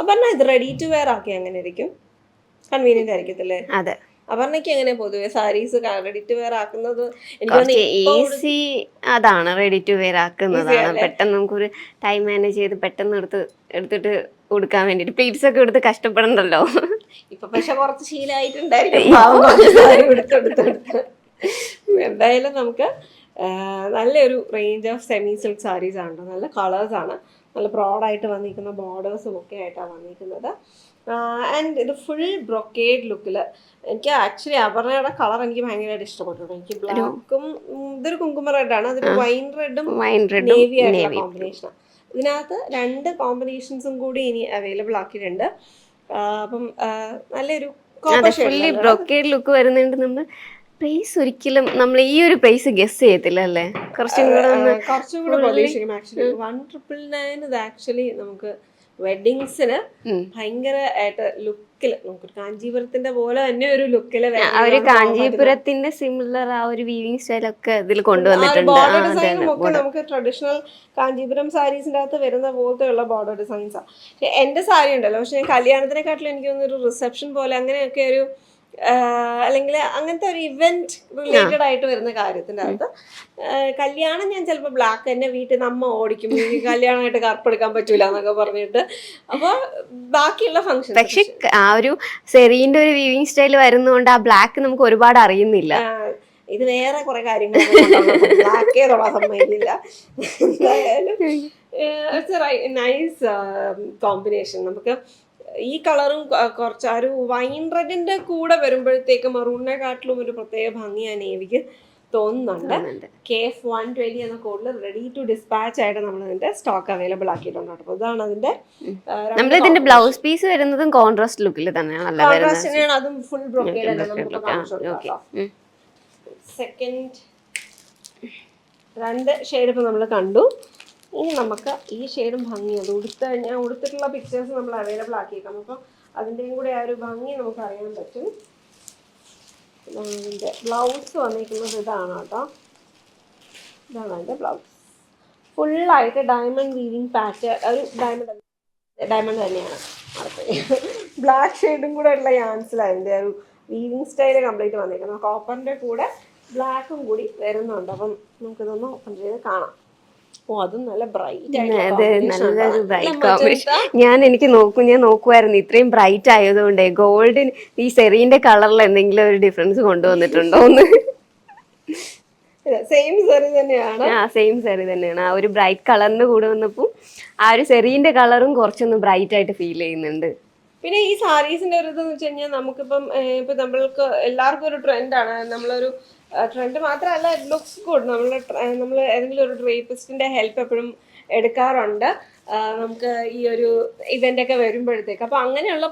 അപർണ ഇത് ready to wear ആക്കി എങ്ങനെ ഇരിക്കും? കൺവീനിയന്റ് ആയിരിക്കത്തില്ലേ? അതെ. അപർണയ്ക്ക് എങ്ങനെ പൊതുവെ സാരീസ് റെഡി ടു വെയർ ആക്കുന്നത്? എനിക്ക് കുറച്ച് തോന്നുന്നു ഈസി അതാണ്, റെഡി ടു വെയർ ഈസി ആക്കുന്നതാണ്. അല്ലേ? പെട്ടെന്ന് നമുക്കൊരു ടൈം മാനേജ് ചെയ്ത് പെട്ടെന്ന് എടുത്തിട്ട് കൊടുക്കാൻ വേണ്ടിയിട്ട് പ്ലീറ്റ്സ് ഒക്കെ എടുത്ത് കഷ്ടപ്പെടണ്ടല്ലോ. ഇപ്പൊ പക്ഷെ കുറച്ച് ശീലമായിട്ടുണ്ടായിരിക്കും പാവം, കുറച്ച് സാരി എടുത്തെടുത്തെടുത്ത്. എന്തായാലും നമുക്ക് നല്ലൊരു range of semi silk sarees ആണ്, നല്ല കളേഴ്സ് ആണ്, നല്ല ബ്രോഡായിട്ട് വന്നിരിക്കുന്ന ബോർഡേഴ്സും ഒക്കെ ആയിട്ടാണ് വന്നിരിക്കുന്നത്. ആൻഡ് ഇത് ഫുൾ ബ്രൊക്കേഡ് ലുക്കിൽ. എനിക്ക് ആക്ച്വലി അപർണയുടെ കളർ എനിക്ക് ഭയങ്കരമായിട്ട് ഇഷ്ടപ്പെട്ടു. എനിക്ക് ബ്ലാക്കും ഇതൊരു കുങ്കുമ റെഡാണ്, അതൊരു വൈൻ റെഡും നേവി ആയിട്ടുള്ള കോമ്പിനേഷനാണ്. ഇതിനകത്ത് 2 കോമ്പിനേഷൻസും കൂടി ഇനി അവൈലബിൾ ആക്കിയിട്ടുണ്ട്. അപ്പം നല്ലൊരു ഫുള്ളി ബ്രൊക്കേഡ് ലുക്ക് വരുന്നുണ്ട്. നമ്മൾ പ്രൈസ് ഒരിക്കലും നമ്മൾ ഈ ഒരു പ്രൈസ് ഗസ് ചെയ്യത്തില്ല അല്ലേ? കുറച്ചും കൂടെ പ്രതീക്ഷിക്കും. ആക്ച്വലി 1999 ഇത് ആക്ച്വലി നമുക്ക് വെഡിങ്സിന് ഭയങ്കര ആയിട്ട് ലുക്കിൽ, നമുക്കൊരു കാഞ്ചീപുരത്തിന്റെ പോലെ തന്നെ ഒരു ലുക്കില് ഒരു കാഞ്ചീപുരത്തിന്റെ സിമിലർ ആ ഒരു വീവിംഗ് സ്റ്റൈലൊക്കെ ഇതിൽ കൊണ്ടുവന്നിട്ടുണ്ട്. ബോർഡർ ഡിസൈനും ഒക്കെ നമുക്ക് ട്രഡീഷണൽ കാഞ്ചീപുരം സാരീസിന്റെ അകത്ത് വരുന്ന പോലത്തെ ഉള്ള ബോർഡർ ഡിസൈൻസാണ്. പക്ഷെ എന്റെ സാരി ഉണ്ടല്ലോ, പക്ഷെ കല്യാണത്തിനെക്കാട്ടിലും എനിക്ക് തോന്നുന്നു ഒരു റിസപ്ഷൻ പോലെ അങ്ങനെയൊക്കെ ഒരു അല്ലെങ്കിൽ അങ്ങനത്തെ ഒരു ഇവന്റ് റിലേറ്റഡ് ആയിട്ട് വരുന്ന കാര്യത്തിൻ്റെ അകത്ത് കല്യാണം ഞാൻ ചിലപ്പോൾ ബ്ലാക്ക് തന്നെ വീട്ടിൽ നിന്ന് അമ്മ ഓടിക്കും, കല്യാണമായിട്ട് കറുപ്പെടുക്കാൻ പറ്റൂല എന്നൊക്കെ പറഞ്ഞിട്ട്. അപ്പോൾ ബാക്കിയുള്ള ഫംഗ്ഷൻ പക്ഷെ ആ ഒരു സെറീന്റെ ഒരു വീവിംഗ് സ്റ്റൈൽ വരുന്നതുകൊണ്ട് ആ ബ്ലാക്ക് നമുക്ക് ഒരുപാട് അറിയുന്നില്ല. ഇത് വേറെ കുറെ കാര്യങ്ങൾ ബ്ലാക്കേ തൊടാൻ സമ്മതിക്കില്ല. എന്തായാലും നൈസ് കോമ്പിനേഷൻ. നമുക്ക് ഈ കളറും കുറച്ച് ഒരു വൈൻ റെഡിന്റെ കൂടെ വരുമ്പോഴത്തേക്ക് മെറൂണിനെക്കാട്ടിലും ഒരു പ്രത്യേക ഭംഗിയാണ് നേവിക്ക് തോന്നുന്നുണ്ട്. KF 120 എന്ന കോഡിൽ റെഡി ടു ഡിസ്പാച്ച് ആയിട്ട് നമ്മൾ ഇതിന്റെ സ്റ്റോക്ക് അവൈലബിൾ ആക്കിയിട്ടുണ്ട്. അപ്പോൾ ഇതാണ് അതിന്റെ നമ്മളിതിന്റെ ബ്ലൗസ് പീസ് വരുന്നതും കോൺട്രാസ്റ്റ് ലുക്കിൽ തന്നെയാണ്. അതും ഫുൾ ബ്രോക്കേഡ് അല്ലേ നമുക്ക് കാണിച്ചു കൊടുക്കാം. സെക്കൻഡ് 2 ഷെയ്ഡ് ഇപ്പൊ നമ്മൾ കണ്ടു. ഇനി നമുക്ക് ഈ ഷെയ്ഡും ഭംഗി, അത് ഞാൻ ഉടുത്തിട്ടുള്ള പിക്ചേഴ്സ് നമ്മൾ അവൈലബിൾ ആക്കിയേക്കാം. അപ്പോൾ അതിൻ്റെയും കൂടെ ആ ഒരു ഭംഗി നമുക്ക് അറിയാൻ പറ്റും. ഇതിൻ്റെ ബ്ലൗസ് വന്നിരിക്കുന്നത് ഇതാണ് കേട്ടോ. ഇതാണ് അതിൻ്റെ ബ്ലൗസ്. ഫുള്ളായിട്ട് ഡയമണ്ട് വീവിങ് പാറ്റേൺ, ഒരു ഡയമണ്ട് തന്നെയാണ്. ബ്ലാക്ക് ഷെയ്ഡും കൂടെ ഉള്ള യാൻസിലാണ് അതിൻ്റെ ഒരു വീവിങ് സ്റ്റൈല് കംപ്ലീറ്റ് വന്നിരിക്കുന്നത്. കോപ്പറിൻ്റെ കൂടെ ബ്ലാക്കും കൂടി വരുന്നുണ്ട്. അപ്പം നമുക്കിതൊന്ന് ഓപ്പൺ ചെയ്ത് കാണാം. അതും നല്ല ബ്രൈറ്റ് ഞാൻ നോക്കുമായിരുന്നു ഇത്രയും ബ്രൈറ്റ് ആയതുകൊണ്ട് ഗോൾഡിന് ഈ സെറീന്റെ കളറിൽ എന്തെങ്കിലും ഒരു ഡിഫറൻസ് കൊണ്ടുവന്നിട്ടുണ്ടോന്ന്. സെയിം സെറി തന്നെയാണ്. സെയിം സെറി തന്നെയാണ്. ആ ഒരു ബ്രൈറ്റ് കളറിന്റെ കൂടെ വന്നപ്പോൾ ആ ഒരു സെറീന്റെ കളറും കുറച്ചൊന്ന് ബ്രൈറ്റ് ആയിട്ട് ഫീൽ ചെയ്യുന്നുണ്ട്. പിന്നെ ഈ സാരീസിന്റെ ഒരു ഇതെന്ന് വെച്ച് കഴിഞ്ഞാൽ നമുക്കിപ്പം ഇപ്പൊ നമ്മൾക്ക് എല്ലാവർക്കും ഒരു ട്രെൻഡാണ്. നമ്മളൊരു ട്രെൻഡ് മാത്രമല്ല, ഇറ്റ് ലുക്സ് ഗുഡ്. നമ്മൾ ഏതെങ്കിലും ഒരു ഡ്രേപ്പിസ്റ്റിന്റെ ഹെൽപ്പ് എപ്പോഴും എടുക്കാറുണ്ട് നമുക്ക് ഈ ഒരു ഇവന്റ് ഒക്കെ വരുമ്പോഴത്തേക്ക്. അപ്പൊ അങ്ങനെയുള്ള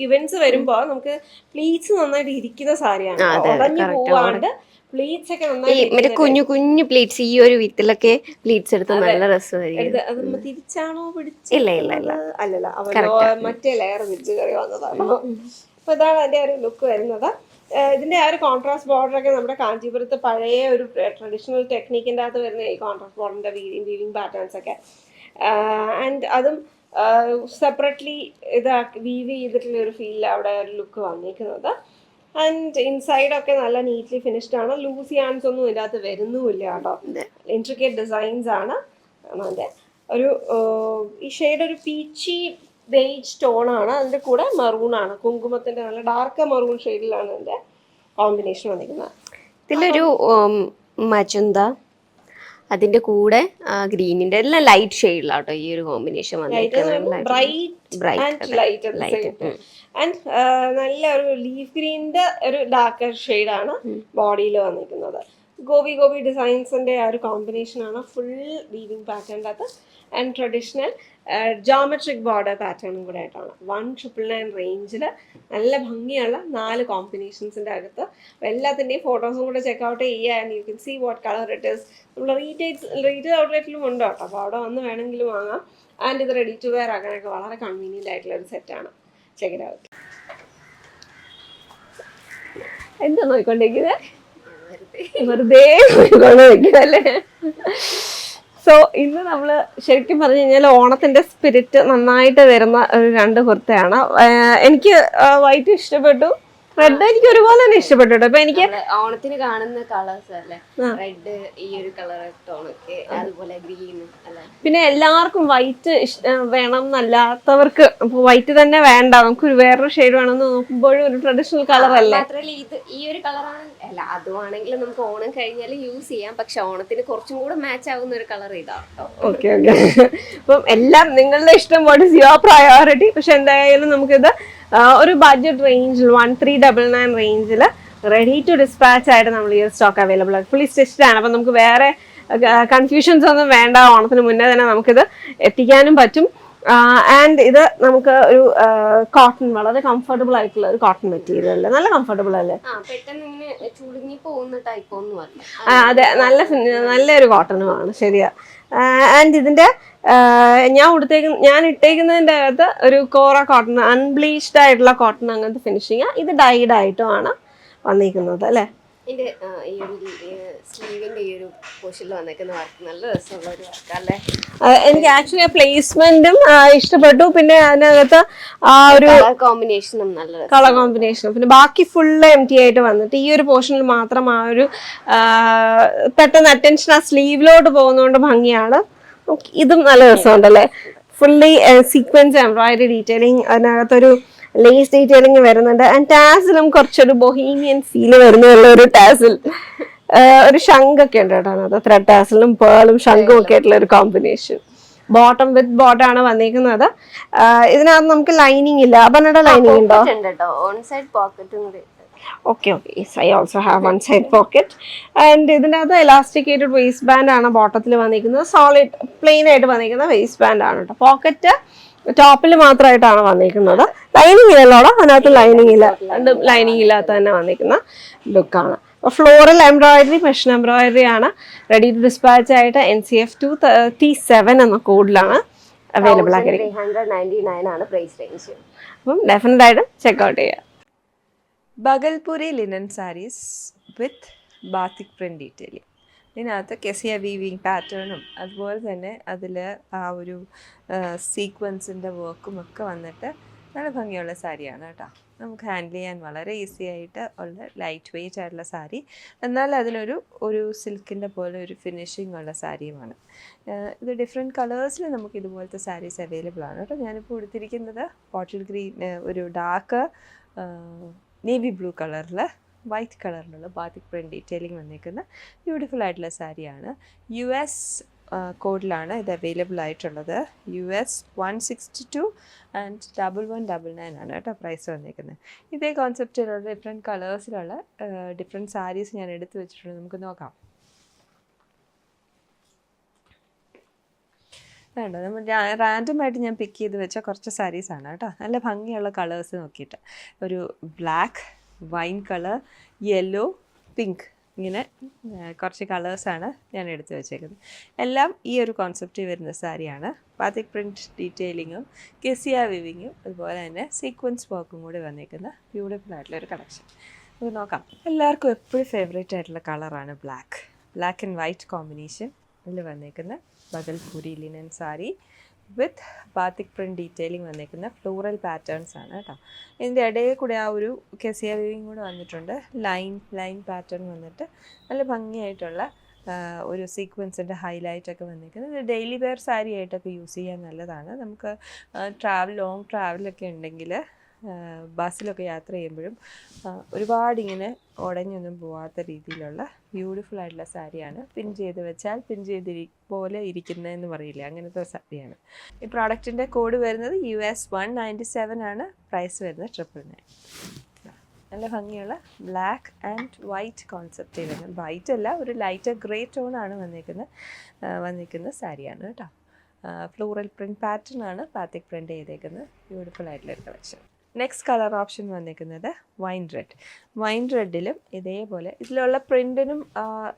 ഇവന്റ്സ് വരുമ്പോൾ നമുക്ക് പ്ലീറ്റ്സ് നന്നായിട്ട് ഇരിക്കുന്ന സാരിയാണ്, ഉടഞ്ഞു പോവാണ്ട് പ്ലീറ്റ്സ് ഒക്കെ നന്നായിട്ട് കുഞ്ഞു കുഞ്ഞു പ്ലീറ്റ്സ് ഈ ഒരു വിത്തിലൊക്കെ പ്ലീറ്റ്സ് എടുത്ത് നല്ല രസമായിരിക്കും. അത് നമ്മൾ തിരിച്ചാണോ അല്ലല്ല, അവരോ മറ്റേ ലെയർ തിരിച്ചു കയറി വന്നതാണോ? അപ്പൊ ഇതാണ് അതിന്റെ ഒരു ലുക്ക് വരുന്നത്. ഇതിന്റെ ആ ഒരു കോൺട്രാസ്റ്റ് ബോർഡർ ഒക്കെ നമ്മുടെ കാഞ്ചീപുരത്ത് പഴയ ഒരു ട്രഡീഷണൽ ടെക്നിക്കിൻ്റെ അകത്ത് വരുന്ന ഈ കോൺട്രാസ്റ്റ് ബോർഡറിന്റെ വീവിങ് പാറ്റേൺസ് ഒക്കെ. ആൻഡ് അതും സെപ്പറേറ്റ്ലി വീവ് ചെയ്തിട്ടുള്ള ഒരു ഫീൽ അവിടെ ഒരു ലുക്ക് വന്നിരിക്കുന്നത്. ആൻഡ് ഇൻസൈഡൊക്കെ നല്ല നീറ്റ്ലി ഫിനിഷ്ഡ് ആണ്. ലൂസി ഹാൻഡ്സ് ഒന്നും ഇതിൻ്റെ അകത്ത് വരുന്നുമില്ല കേട്ടോ. ഇൻട്രിക്കേറ്റ് ഡിസൈൻസ് ആണ്. അതിൻ്റെ ഒരു ഈ ഷെയ്ഡ് ഒരു പീച്ചി ബേജ് ടോണാണ്. അതിൻ്റെ കൂടെ മെറൂണാണ്, കുങ്കുമത്തിൻ്റെ നല്ല ഡാർക്ക് മെറൂൺ ഷെയ്ഡിലാണ് ഇതിൻ്റെ കോമ്പിനേഷൻ വന്നിരിക്കുന്നത്. ഇതിലൊരു മജന്ത, അതിന്റെ കൂടെ ഗ്രീനിന്റെ എല്ലാം ലൈറ്റ് ഷെയ്ഡിലാട്ടോ ഈ ഒരു കോമ്പിനേഷൻ വന്നിരിക്കുന്നത്. ആൻഡ് നല്ല ഒരു ലീഫ് ഗ്രീനിന്റെ ഒരു ഡാർക്കർ ഷെയ്ഡാണ് ബോഡിയിൽ വന്നിരിക്കുന്നത്. ഗോപി ഡിസൈൻസിന്റെ ആ ഒരു കോമ്പിനേഷൻ ആണ്. ഫുൾ വീവിങ് പാറ്റേണിൻ്റെ അകത്ത് ആൻഡ് ട്രഡീഷണൽ ജോമെട്രിക് ബോർഡർ പാറ്റേണും കൂടെ ആയിട്ടാണ്. 199 റേഞ്ചിൽ നല്ല ഭംഗിയുള്ള 4 കോമ്പിനേഷൻസിൻ്റെ അകത്ത്. എല്ലാത്തിൻ്റെയും ഫോട്ടോസും കൂടെ ചെക്കൗട്ട് ചെയ്യുക. And you can see what colour it is. നമ്മൾ റീറ്റെയിൽ ഔട്ട്ലെറ്റിലും ഉണ്ട് കേട്ടോ, അപ്പോൾ അവിടെ വന്ന് വേണമെങ്കിലും വാങ്ങാം. ആൻഡ് ഇത് റെഡി ടു വെയർ ആക്കാനൊക്കെ വളരെ കൺവീനിയൻ്റ് ആയിട്ടുള്ള ഒരു സെറ്റാണ്. Check it out. എന്താ നോക്കിക്കൊണ്ടിരിക്കുന്നത്? വെറുതെ നോക്കിക്കൊണ്ടിരിക്കുന്നല്ലേ. സോ സോ ഇന്ന് നമ്മൾ ശരിക്കും പറഞ്ഞു കഴിഞ്ഞാൽ ഓണത്തിന്റെ സ്പിരിറ്റ് നന്നായിട്ട് വരുന്ന ഒരു 2 കുർത്തയാണ്. എനിക്ക് വൈറ്റ് ഇഷ്ടപ്പെട്ടു, റെഡ് എനിക്ക് ഒരുപോലെ തന്നെ ഇഷ്ടപ്പെട്ടു. അപ്പൊ എനിക്ക് ഓണത്തിന് കാണുന്ന കളേഴ്സ് അല്ലേ, റെഡ്, ഈ ഒരു കളർ ടോണൊക്കെ, അതുപോലെ ഗ്രീൻ അല്ലേ. പിന്നെ എല്ലാവർക്കും വൈറ്റ് വേണം എന്നല്ലാത്തവർക്ക് വൈറ്റ് തന്നെ വേണ്ട, നമുക്ക് വേറൊരു ഷെയ്ഡ് വേണമെന്ന് നോക്കുമ്പോഴും ഒരു ട്രഡീഷണൽ കളർ അല്ലേ. മാത്രമല്ല ഇത് ഈ ഒരു കളറാണ് അല്ല, അതുവാണെങ്കിൽ നമുക്ക് ഓണം കഴിഞ്ഞാൽ യൂസ് ചെയ്യാം. പക്ഷെ ഓണത്തിന് കുറച്ചും കൂടെ മാച്ച് ആവുന്ന ഒരു കളർ ഇതാണ്. Okay okay. അപ്പം എല്ലാം നിങ്ങളുടെ ഇഷ്ടം, വാട്ട് ഇസ് യുവർ പ്രയോറിറ്റി. പക്ഷെ എന്തായാലും നമുക്കിത് ഒരു ബഡ്ജറ്റ് റേഞ്ചിൽ 1399 റേഞ്ചിൽ റെഡി ടു ഡിസ്പാച്ച് ആയിട്ട് നമ്മൾ ഈ സ്റ്റോക്ക് അവൈലബിൾ ആണ്. ഫുള്ളി സ്റ്റിച്ച്ഡ് ആണ്. അപ്പം നമുക്ക് വേറെ കൺഫ്യൂഷൻസ് ഒന്നും വേണ്ട. ഓണത്തിന് മുന്നേ തന്നെ നമുക്കിത് എത്തിക്കാനും പറ്റും. ആൻഡ് ഇത് നമുക്ക് ഒരു കോട്ടൺ, വളരെ കംഫർട്ടബിൾ ആയിട്ടുള്ള ഒരു കോട്ടൺ മെറ്റീരിയൽ അല്ലേ, നല്ല കംഫർട്ടബിൾ അല്ലേ. അതെ, നല്ലൊരു കോട്ടണുമാണ്, ശരിയാ. ആൻഡ് ഇതിന്റെ ഞാൻ ഇട്ടേക്കുന്നതിന്റെ അകത്ത് ഒരു കോറ കോട്ടൺ, അൺബ്ലീച്ച്ഡ് ആയിട്ടുള്ള കോട്ടൺ, അങ്ങനത്തെ ഫിനിഷിങ്. ഇത് ഡൈഡ് ആയിട്ടുമാണ് വന്നിരിക്കുന്നത് അല്ലേ. എനിക്ക് ആക്ച്വലി പ്ലേസ്മെന്റും ഇഷ്ടപ്പെട്ടു. പിന്നെ അതിനകത്ത് ആ ഒരു കളർ കോമ്പിനേഷനും, പിന്നെ ബാക്കി ഫുള്ള് എംറ്റി ആയിട്ട് വന്നിട്ട് ഈ ഒരു പോർഷനിൽ മാത്രം ആ ഒരു പെട്ടെന്ന് അറ്റൻഷൻ ആ സ്ലീവിലോട്ട് പോകുന്നതുകൊണ്ട് ഭംഗിയാണ്. ഇതും നല്ല രസമുണ്ടല്ലേ. ഫുള്ളി സീക്വൻസ് എംബ്രോയിഡറി ഡീറ്റെയിലിംഗ്, അതിനകത്തൊരു ലേസ് ഡീറ്റെയിലിംഗ് വരുന്നുണ്ട്. ആൻഡ് ടാസിലും കുറച്ചൊരു ബൊഹീമിയൻ ഫീല് വരുന്നുള്ള ഒരു ടാസിൽ, ഒരു ശംഖൊക്കെ ഉണ്ട് കേട്ടോ. അത് ത്രെഡ് ടാസിലും പേളും ശംഖും ഒക്കെ ആയിട്ടുള്ള ഒരു കോമ്പിനേഷൻ. ബോട്ടം വിത്ത് ബോട്ടം ആണ് വന്നിരിക്കുന്നത്. ഇതിനകത്ത് നമുക്ക് ലൈനിങ് ഇല്ല. അപർണയുടെ ലൈനിങ് ഉണ്ടോ? Okay okay, yes, I also have one side pocket. And ഇതിനകത്ത് എലാസ്റ്റിക്കേറ്റഡ് വേസ്റ്റ് ബാൻഡ് ആണ് ബോട്ടത്തിൽ വന്നിരിക്കുന്നത്. സോളിഡ് പ്ലെയിൻ ആയിട്ട് വന്നിരിക്കുന്ന വേസ്റ്റ് ബാൻഡ് ആണ് കേട്ടോ. പോക്കറ്റ് ടോപ്പിൽ മാത്രമായിട്ടാണ് വന്നിരിക്കുന്നത്. ലൈനിങ് ഇല്ലല്ലോടാ, അതിനകത്ത് ലൈനിങ് ഇല്ല. ലൈനിങ് ഇല്ലാത്ത തന്നെ വന്നിരിക്കുന്ന ലുക്കാണ്. ഫ്ലോറൽ എംബ്രോയിഡറി, മെഷീൻ എംബ്രോയിഡറി ആണ്. റെഡി ടു ഡിസ്പാച്ച് ആയിട്ട് NCF 237 എന്ന കോഡിലാണ് അവൈലബിൾ ആക്കിയിരിക്കുന്നത്. 399 ആണ് പ്രൈസ് റേഞ്ച്. അപ്പം ഡെഫിനറ്റ് ആയിട്ടും ചെക്ക്ഔട്ട് ചെയ്യാം. ബഗൽപുരി ലിനൻ സാരീസ് വിത്ത് ബാത്തിക് പ്രിന്റ് ഡീറ്റെയിലിംഗ്. ഇതിനകത്ത് കെസിയ വീവിങ് പാറ്റേണും അതുപോലെ തന്നെ അതിൽ ആ ഒരു സീക്വൻസിൻ്റെ വർക്കും ഒക്കെ വന്നിട്ട് നല്ല ഭംഗിയുള്ള സാരിയാണ് കേട്ടോ. നമുക്ക് ഹാൻഡിൽ ചെയ്യാൻ വളരെ ഈസി ആയിട്ട് ഉള്ള ലൈറ്റ് വെയ്റ്റ് ആയിട്ടുള്ള സാരി, എന്നാൽ അതിനൊരു സിൽക്കിൻ്റെ പോലെ ഒരു ഫിനിഷിംഗ് ഉള്ള സാരിയുമാണ്. ഇത് ഡിഫറെൻറ്റ് കളേഴ്സിൽ നമുക്ക് ഇതുപോലത്തെ സാരീസ് അവൈലബിൾ ആണ് കേട്ടോ. ഞാനിപ്പോൾ എടുത്തിരിക്കുന്നത് ബോട്ടിൽ ഗ്രീൻ, ഒരു ഡാർക്ക് നേവി ബ്ലൂ കളറിൽ വൈറ്റ് കളറിലുള്ള ബാത്തിക് പ്രിൻറ്റ് ഡീറ്റെയിലിംഗ് വന്നിരിക്കുന്ന ബ്യൂട്ടിഫുൾ ആയിട്ടുള്ള സാരിയാണ്. US കോഡിലാണ് ഇത് അവൈലബിൾ ആയിട്ടുള്ളത്. US 162 and 1199 ആണ് കേട്ടോ പ്രൈസ് വന്നിരിക്കുന്നത്. ഇതേ കോൺസെപ്റ്റിലുള്ള ഡിഫറെൻറ്റ് കളേഴ്സിലുള്ള ഡിഫറെൻറ്റ് സാരീസ് ഞാൻ എടുത്തു വെച്ചിട്ടുണ്ട്. നമുക്ക് നോക്കാം. വേണ്ട, നമ്മൾ റാൻഡമായിട്ട് ഞാൻ പിക്ക് ചെയ്ത് വെച്ച കുറച്ച് സാരീസാണ് കേട്ടോ. നല്ല ഭംഗിയുള്ള കളേഴ്സ് നോക്കിയിട്ട് ഒരു black, wine colour, yellow, pink, ഇങ്ങനെ കുറച്ച് കളേഴ്സാണ് ഞാൻ എടുത്തു വെച്ചേക്കുന്നത്. എല്ലാം ഈ ഒരു കോൺസെപ്റ്റ് വരുന്ന സാരിയാണ്. ബാത്തിക് പ്രിൻറ്റ് ഡീറ്റെയിലിങ്ങും കെസിയ വിവിങ്ങും അതുപോലെ തന്നെ സീക്വൻസ് വർക്കും കൂടി വന്നിരിക്കുന്ന ബ്യൂട്ടിഫുൾ ആയിട്ടുള്ളൊരു കളക്ഷൻ. നമുക്ക് നോക്കാം. എല്ലാവർക്കും എപ്പോഴും ഫേവറേറ്റ് ആയിട്ടുള്ള കളറാണ് ബ്ലാക്ക് ആൻഡ് വൈറ്റ് കോമ്പിനേഷൻ. ഇതിൽ വന്നിരിക്കുന്ന ബഗൽപൂരി ലിനൻ സാരി വിത്ത് ബാത്തിക് പ്രിൻറ്റ് ഡീറ്റെയിലിംഗ് വന്നിരിക്കുന്ന ഫ്ലോറൽ പാറ്റേൺസ് ആണ് കേട്ടോ. ഇതിൻ്റെ ഇടയിൽ കൂടെ ആ ഒരു കെസിയ വീവിങ് കൂടെ വന്നിട്ടുണ്ട്. ലൈൻ പാറ്റേൺ വന്നിട്ട് നല്ല ഭംഗിയായിട്ടുള്ള ഒരു സീക്വൻസിൻ്റെ ഹൈലൈറ്റൊക്കെ വന്നിരിക്കുന്നത്. ഇത് ഡെയിലി വെയർ സാരി ആയിട്ടൊക്കെ യൂസ് ചെയ്യാൻ നല്ലതാണ്. നമുക്ക് ലോങ് ട്രാവലൊക്കെ ഉണ്ടെങ്കിൽ ബസ്സിലൊക്കെ യാത്ര ചെയ്യുമ്പോഴും ഒരുപാടിങ്ങനെ ഉടഞ്ഞൊന്നും പോവാത്ത രീതിയിലുള്ള ബ്യൂട്ടിഫുൾ ആയിട്ടുള്ള സാരിയാണ്. പിൻ ചെയ്ത് വെച്ചാൽ പിൻ ചെയ്ത് പോലെ ഇരിക്കുന്നതെന്ന് പറയില്ലേ, അങ്ങനത്തെ സാരിയാണ്. ഈ പ്രോഡക്റ്റിൻ്റെ കോഡ് വരുന്നത് US 197 ആണ്. പ്രൈസ് വരുന്നത് 999. നല്ല ഭംഗിയുള്ള ബ്ലാക്ക് ആൻഡ് വൈറ്റ് കോൺസെപ്റ്റ് വരുന്നത്. വൈറ്റ് അല്ല, ഒരു ലൈറ്റർ ഗ്രേ ടോണാണ് വന്നിരിക്കുന്ന സാരിയാണ് കേട്ടോ. ഫ്ലോറൽ പ്രിൻറ്റ് പാറ്റേൺ ആണ് ബാത്തിക് പ്രിൻറ്റ് ചെയ്തേക്കുന്നത്. ബ്യൂട്ടിഫുൾ ആയിട്ടുള്ളൊരു കളക്ഷൻ. നെക്സ്റ്റ് കളർ ഓപ്ഷൻ വന്നിരിക്കുന്നത് വൈൻ റെഡിലും ഇതേപോലെ ഇതിലുള്ള പ്രിൻറ്റിനും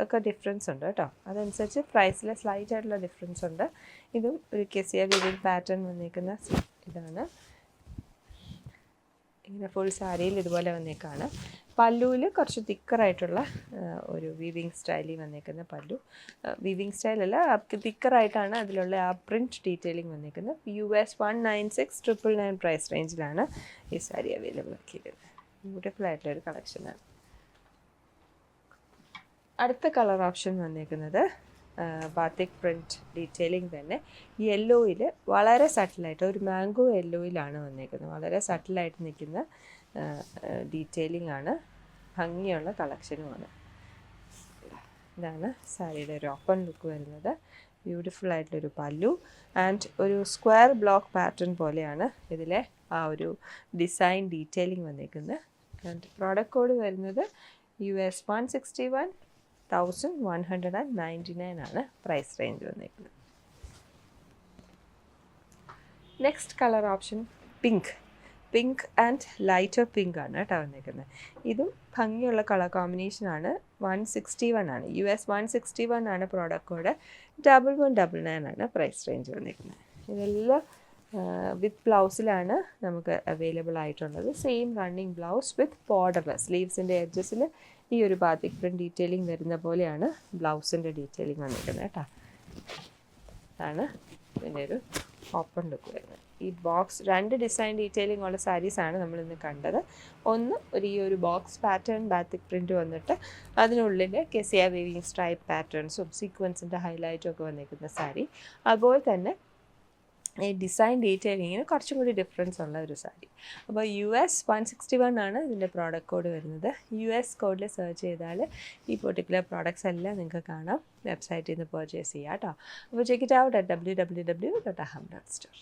ഒക്കെ ഡിഫറൻസ് ഉണ്ട് കേട്ടോ. അതനുസരിച്ച് പ്രൈസിൽ സ്ലൈറ്റ് ആയിട്ടുള്ള ഡിഫറൻസ് ഉണ്ട്. ഇതും ഒരു കെസിയ വിവിങ് പാറ്റേൺ വന്നിരിക്കുന്ന ഇതാണ്. ഇങ്ങനെ ഫുൾ സാരിയിൽ ഇതുപോലെ വന്നേക്കാണ്. പല്ലുവിൽ കുറച്ച് തിക്കറായിട്ടുള്ള ഒരു വീവിങ് സ്റ്റൈലിൽ വന്നേക്കുന്ന പല്ലു. വീവിങ് സ്റ്റൈലല്ല, തിക്കറായിട്ടാണ് അതിലുള്ള ആ പ്രിൻറ്റ് ഡീറ്റെയിലിംഗ് വന്നേക്കുന്നത്. US 196,999 പ്രൈസ് റേഞ്ചിലാണ് ഈ സാരി അവൈലബിൾ ആക്കിയിരിക്കുന്നത്. ബ്യൂട്ടിഫുൾ ആയിട്ടുള്ളൊരു കളക്ഷനാണ്. അടുത്ത കളർ ഓപ്ഷൻ വന്നേക്കുന്നത് ബാത്തിക് പ്രിൻറ്റ് ഡീറ്റെയിലിംഗ് തന്നെ യെല്ലോയിൽ വളരെ സട്ടിലായിട്ട് ഒരു മാംഗോ യെല്ലോയിലാണ് വന്നേക്കുന്നത്. വളരെ സട്ടിലായിട്ട് നിൽക്കുന്ന ഡീറ്റെയിലിംഗ് ആണ്. ഭംഗിയുള്ള കളക്ഷനുമാണ്. ഇതാണ് സാരിയുടെ ഒരു ഓപ്പൺ ലുക്ക് വരുന്നത്. ബ്യൂട്ടിഫുൾ ആയിട്ടുള്ളൊരു പല്ലു ആൻഡ് ഒരു സ്ക്വയർ ബ്ലോക്ക് പാറ്റേൺ പോലെയാണ് ഇതിലെ ആ ഒരു ഡിസൈൻ ഡീറ്റെയിലിംഗ് വന്നേക്കുന്നത്. ആൻഡ് പ്രോഡക്റ്റ് കോഡ് വരുന്നത് US 161,199 ആണ് പ്രൈസ് റേഞ്ച് വന്നേക്കുന്നത്. Next colour option pink and lighter pink ആണ് കേട്ടോ വന്നേക്കുന്നത്. ഇതും ഭംഗിയുള്ള കളർ കോമ്പിനേഷനാണ്. 161 ആണ്, US 161 ആണ് പ്രോഡക്റ്റ് കോഡ്. 1199 ആണ് പ്രൈസ് റേഞ്ച് വന്നേക്കുന്നത്. ഇതെല്ലാം വിത്ത് ബ്ലൗസിലാണ് നമുക്ക് അവൈലബിൾ ആയിട്ടുള്ളത്. Same running blouse with border. സ്ലീവ്സിൻ്റെ എഡ്ജസിൽ ഈ ഒരു ബാത്തിക് പ്രിൻറ്റ് ഡീറ്റെയിലിംഗ് വരുന്ന പോലെയാണ് ബ്ലൗസിൻ്റെ ഡീറ്റെയിലിംഗ് വന്നിരിക്കുന്നത് കേട്ടോ. അതാണ് പിന്നെ ഒരു ഓപ്പൺ ലുക്ക് വരുന്നത്. ഈ ബോക്സ് 2 ഡിസൈൻ ഡീറ്റെയിലിംഗ് ഉള്ള സാരീസാണ് നമ്മളിന്ന് കണ്ടത്. ഒന്ന് ഈ ഒരു ബോക്സ് പാറ്റേൺ ബാത്തിക് പ്രിൻറ്റ് വന്നിട്ട് അതിനുള്ളിൽ കെസിയ വീവിങ് സ്ട്രൈപ്പ് പാറ്റേൺസും സീക്വൻസിൻ്റെ ഹൈലൈറ്റും ഒക്കെ വന്നിരിക്കുന്ന സാരി. അതുപോലെ തന്നെ ഈ ഡിസൈൻ ഡീറ്റെയിലിങ്ങിന് കുറച്ചും കൂടി ഡിഫറൻസ് ഉള്ള ഒരു സാരി. അപ്പോൾ US 161 ആണ് ഇതിൻ്റെ പ്രോഡക്റ്റ് കോഡ് വരുന്നത്. US കോഡിൽ സെർച്ച് ചെയ്താൽ ഈ പെർട്ടിക്കുലർ പ്രോഡക്റ്റ്സ് എല്ലാം നിങ്ങൾക്ക് കാണാം. വെബ്സൈറ്റിൽ നിന്ന് പർച്ചേസ് ചെയ്യാം കേട്ടോ. അപ്പോൾ check it out at www.aham.store.